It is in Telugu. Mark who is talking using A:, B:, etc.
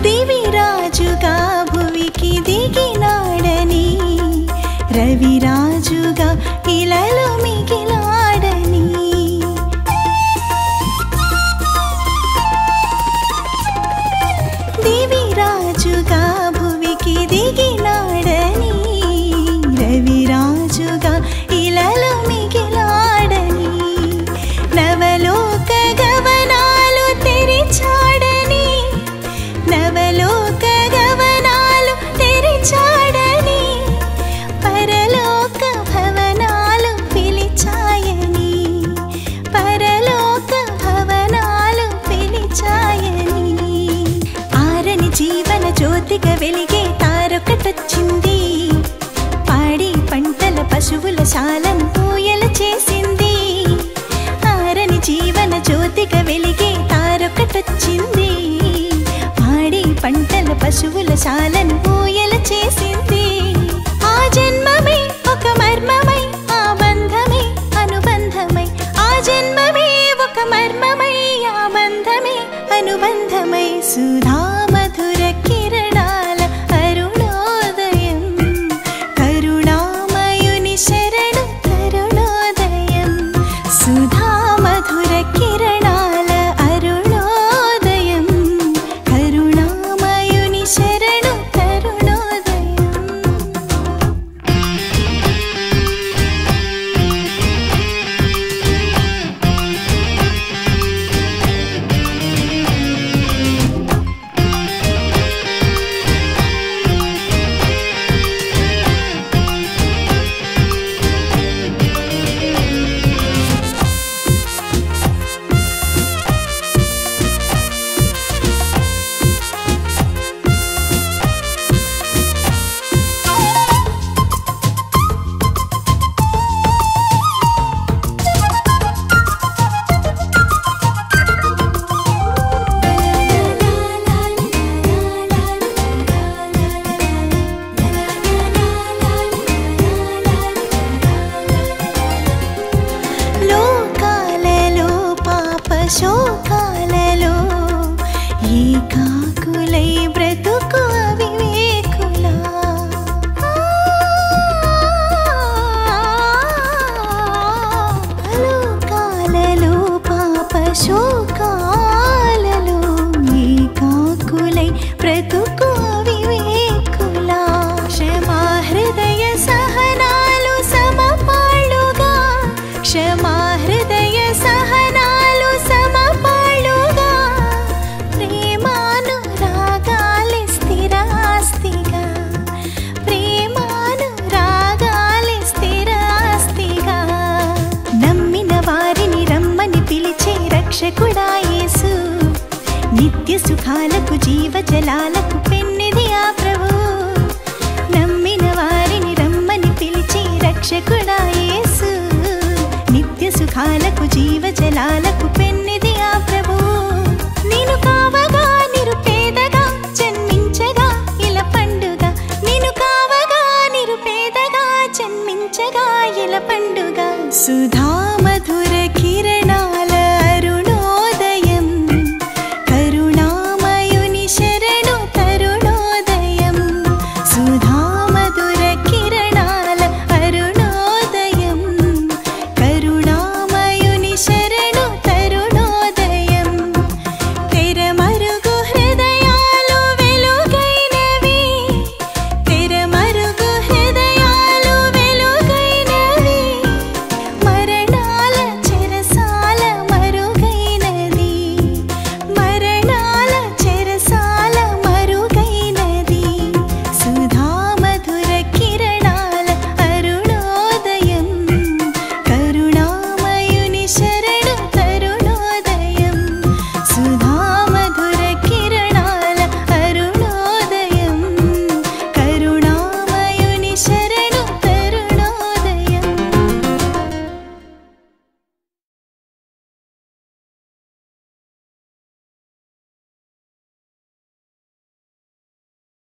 A: రవిరాజుగా భువికి దిగినాడని, రవిరాజుగా ఇలలో మిగిలాడని, దేవిరాజుగా భువికి దిగినాడని, రవిరాజుగా ఇలలో మిగిలాడని, నవలోక గవనాలు తెరిచాడని, నవలోక గవనాలు తెరిచాడని, పరలోక భవనాలు పిలిచాయని, పరలోక భవనాలు పిలిచాయని, ఆరని జీవన జ్యోతిగా వెలిగే తారొకటొచ్చింది, పాడి పంటల పశువుల శాలను పూయల చేసింది, ఆరని జీవన జ్యోతిగా వెలిగే తారొకటొచ్చింది, పాడి పంటల పశువుల శాలను పూయల చేసింది, ఆ జన్మమే ఒక మర్మమై, ఆ బంధమే అనుబంధమై, ఆ జన్మమే ఒక మర్మమై, ఆ బంధమే అనుబంధమై, సుధా మధుర కిరణాల అరుణోదయం, కరుణామయుని శరణు తరుణోదయం, సుధా మధుర కిరణాల అరుణోదయం, కరుణామయుని శరణు తరుణోదయం. నిత్య సుఖాలకు జీవజలాలకు పెన్నిది ఆ ప్రభువు. నమ్మిన వారిని రమ్మని పిలిచి రక్షకుడా యేసు. నిత్య సుఖాలకు జీవజలాలకు పెన్నిది